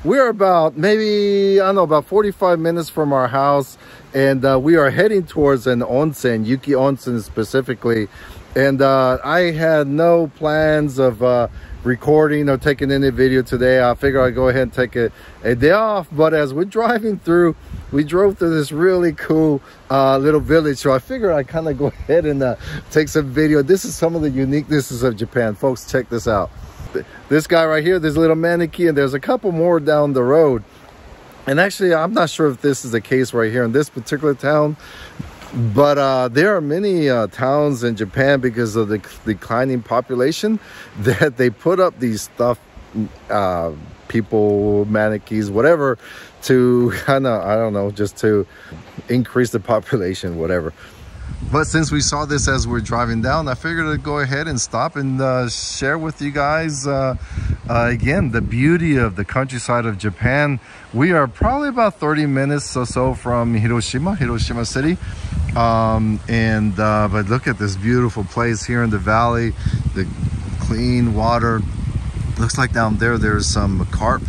we're about maybe, I don't know, about 45 minutes from our house, and we are heading towards an onsen, Yuki Onsen specifically. And I had no plans of recording or taking any video today. I figured I'd go ahead and take a day off, but as we're driving through, we drove through this really cool little village, so I figured I'd kind of go ahead and take some video. This is some of the uniquenesses of Japan, folks. Check this out. This guy right here, this little mannequin, and there's a couple more down the road. And actually, I'm not sure if this is the case right here in this particular town, but there are many towns in Japan, because of the declining population, that they put up these stuff, people, mannequins, whatever, to kind of, I don't know, just to increase the population, whatever. But since we saw this as we're driving down, I figured I'd go ahead and stop and share with you guys again the beauty of the countryside of Japan. We are probably about 30 minutes or so from Hiroshima City. But look at this beautiful place here in the valley, the clean water. Looks like down there there's some carp.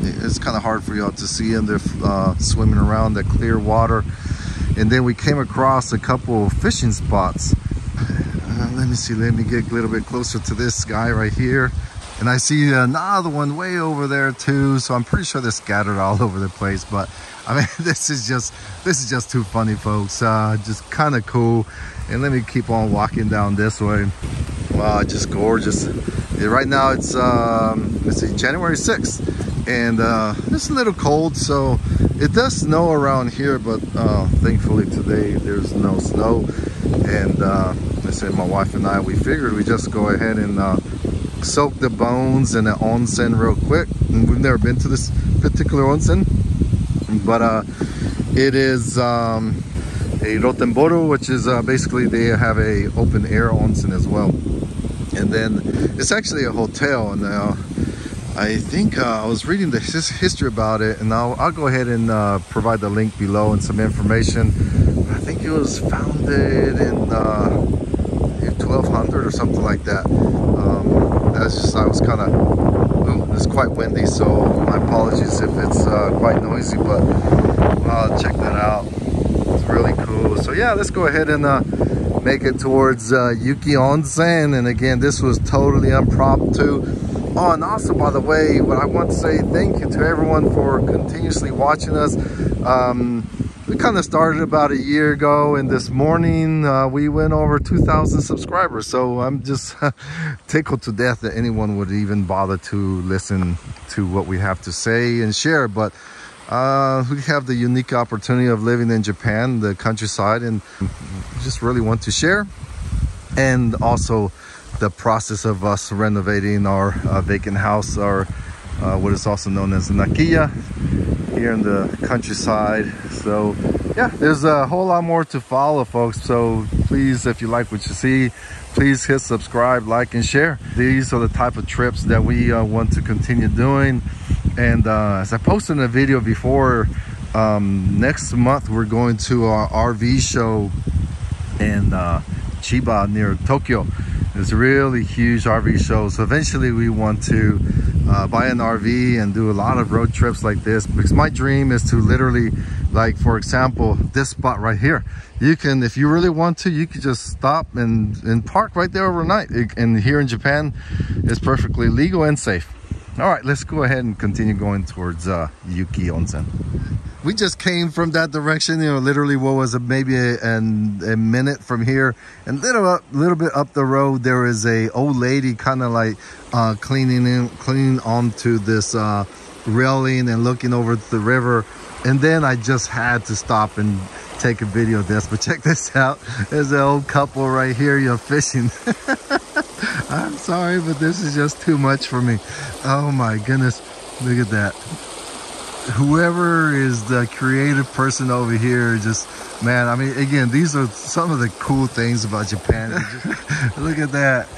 It's kind of hard for y'all to see them. They're swimming around the clear water. And then we came across a couple of fishing spots. Let me see, let me get a little bit closer to this guy right here. And I see another one way over there too. So I'm pretty sure they're scattered all over the place. But I mean, this is just too funny, folks. Just kind of cool. And let me keep on walking down this way. Wow, just gorgeous. Yeah, right now it's let's see, January 6th. And it's a little cold, so it does snow around here, but thankfully today there's no snow. And I said, my wife and I, we figured we just go ahead and soak the bones in an onsen real quick. And we've never been to this particular onsen, but it is a rotenboru, which is basically they have a open air onsen as well. And then it's actually a hotel, and I think I was reading the history about it, and I'll go ahead and provide the link below and some information. I think it was founded in 1200 or something like that. That's just, I was kind of, it's quite windy, so my apologies if it's quite noisy, but check that out. It's really cool. So yeah, let's go ahead and make it towards Yuki Onsen. And again, this was totally impromptu. Oh, and also, by the way, what I want to say, thank you to everyone for continuously watching us. We kind of started about a year ago, and this morning we went over 2,000 subscribers. So I'm just tickled to death that anyone would even bother to listen to what we have to say and share. But we have the unique opportunity of living in Japan, the countryside, and just really want to share. And also the process of us renovating our vacant house, or what is also known as an Akiya, here in the countryside. So yeah, there's a whole lot more to follow, folks. So please, if you like what you see, please hit subscribe, like, and share. These are the type of trips that we want to continue doing. And as I posted in a video before, next month we're going to our RV show in Chiba near Tokyo. It's a really huge RV show. So eventually we want to buy an RV and do a lot of road trips like this, because my dream is to literally, like, for example, this spot right here, you can, if you really want to, you could just stop and park right there overnight. And here in Japan, it's perfectly legal and safe. All right, let's go ahead and continue going towards Yuki Onsen. We just came from that direction, you know, literally what was maybe a minute from here. And little bit up the road, there is a old lady kind of like cleaning onto this railing and looking over the river. And then I just had to stop and take a video of this. But check this out. There's an old couple right here, you're fishing. I'm sorry, but this is just too much for me. Oh my goodness, look at that. Whoever is the creative person over here, just, man, I mean, again, these are some of the cool things about Japan. Just, look at that.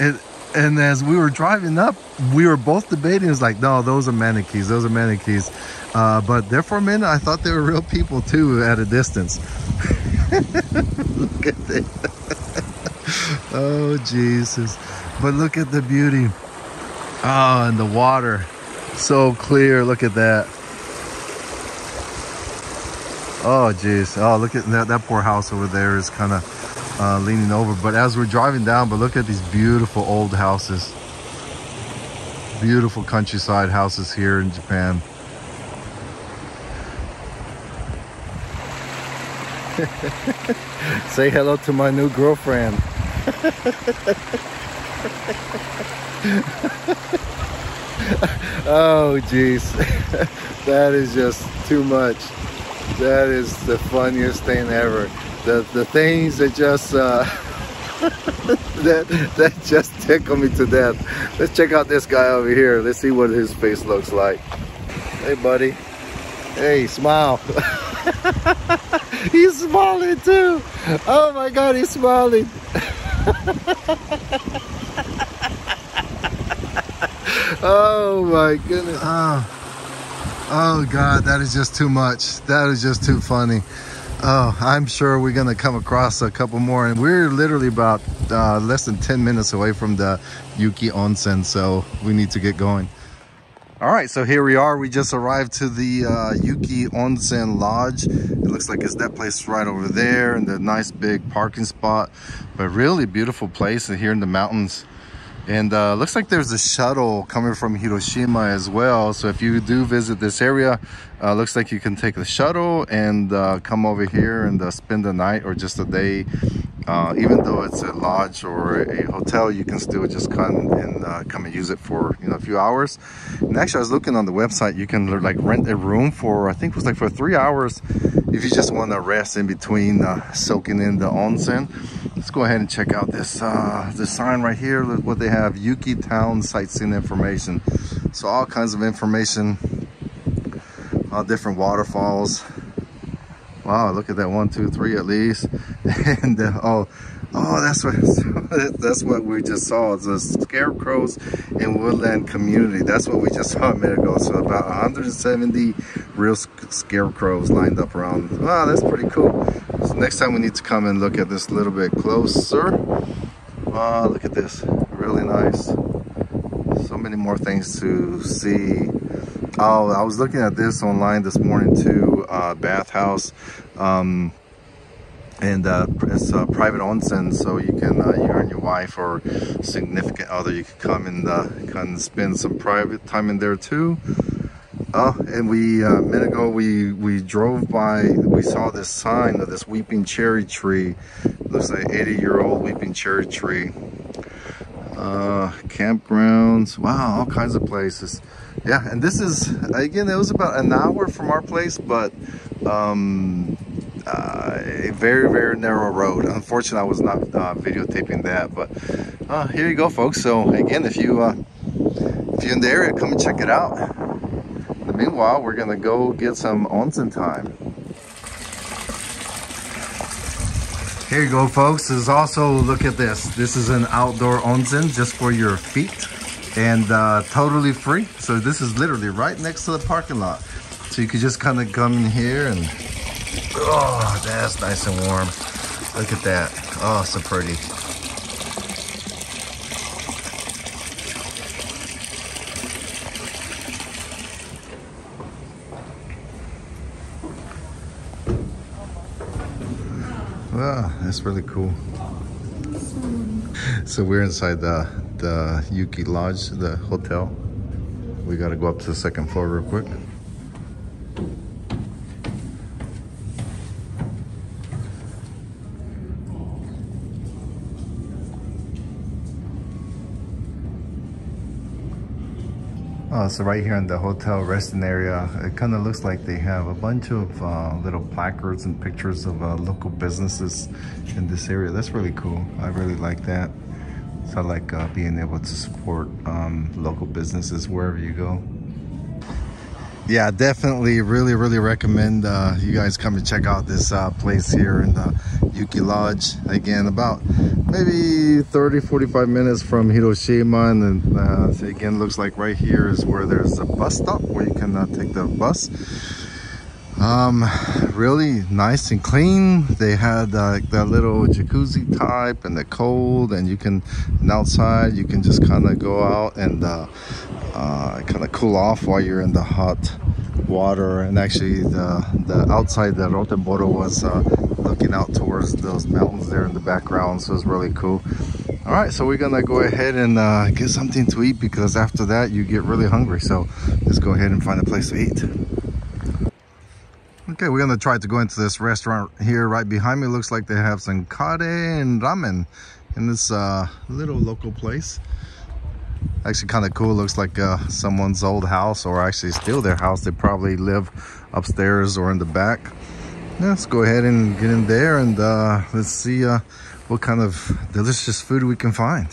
And as we were driving up, we were both debating. It's like, no, those are mannequins. Those are mannequins. But there for a minute, I thought they were real people too at a distance. Look at that. Oh, Jesus. But look at the beauty. Oh, and the water. So clear, look at that. Oh geez, oh look at that poor house over there is kind of leaning over. But as we're driving down, but look at these beautiful old houses. Beautiful countryside houses here in Japan. Say hello to my new girlfriend. Oh geez, that is just too much. That is the funniest thing ever. The things that just that just tickle me to death. Let's check out this guy over here. Let's see what his face looks like. Hey buddy. Hey, smile. He's smiling too. Oh my god, he's smiling. Oh my goodness. Oh god, that is just too much. That is just too funny. Oh, I'm sure we're gonna come across a couple more, and we're literally about less than 10 minutes away from the Yuki Onsen, so we need to get going. All right, so here we are. We just arrived to the Yuki Onsen Lodge. It looks like it's that place right over there, and the nice big parking spot. But really beautiful place here in the mountains. And looks like there's a shuttle coming from Hiroshima as well. So if you do visit this area, looks like you can take the shuttle and come over here and spend the night or just a day. Even though it's a lodge or a hotel, you can still just come and use it for, you know, a few hours. And actually, I was looking on the website, you can like rent a room for, I think it was like for 3 hours if you just want to rest in between soaking in the onsen. Let's go ahead and check out this sign right here. Look what they have: Yuki Town sightseeing information. So all kinds of information, all different waterfalls. Wow, look at that, 1, 2, 3 at least. And oh, that's what we just saw. It's the Scarecrows in Woodland Community. That's what we just saw a minute ago. So about 170 real scarecrows lined up around. Wow, that's pretty cool. So next time we need to come and look at this a little bit closer. Wow, look at this, really nice. So many more things to see. Oh, I was looking at this online this morning too, bathhouse, and it's a private onsen, so you can, you and your wife or significant other, you can come and kind of spend some private time in there too. Oh, and we, a minute ago, we drove by, we saw this sign of this weeping cherry tree. Looks like 80-year-old weeping cherry tree. Campgrounds, wow, all kinds of places. Yeah, and this is, again, it was about an hour from our place, but a very, very narrow road. Unfortunately, I was not videotaping that, but here you go, folks. So again, if you're in the area, come and check it out. Meanwhile, we're gonna go get some onsen time. Here you go, folks. There's also, look at this. This is an outdoor onsen just for your feet, and totally free. So this is literally right next to the parking lot. So you could just kind of come in here and, oh, that's nice and warm. Look at that. Oh, so pretty. Wow, that's really cool. So we're inside the Yuki Lodge, the hotel. We got to go up to the second floor real quick. So right here in the hotel resting area, it kind of looks like they have a bunch of little placards and pictures of local businesses in this area. That's really cool. I really like that. So I like being able to support local businesses wherever you go. Yeah, definitely really recommend you guys come and check out this place here in the Yuki Lodge. Again, about maybe 30-45 minutes from Hiroshima, and then so again, looks like right here is where there's a bus stop where you can take the bus. Really nice and clean. They had that little jacuzzi type and the cold, and you can, and outside you can just kind of go out and kind of cool off while you're in the hot water. And actually the outside, the Roteboro was looking out towards those mountains there in the background, so it's really cool. All right, so we're gonna go ahead and get something to eat, because after that you get really hungry. So let's go ahead and find a place to eat. Okay, we're gonna try to go into this restaurant here right behind me. Looks like they have some kare and ramen in this little local place. Actually kind of cool. Looks like someone's old house, or actually still their house. They probably live upstairs or in the back. Yeah, let's go ahead and get in there and let's see what kind of delicious food we can find.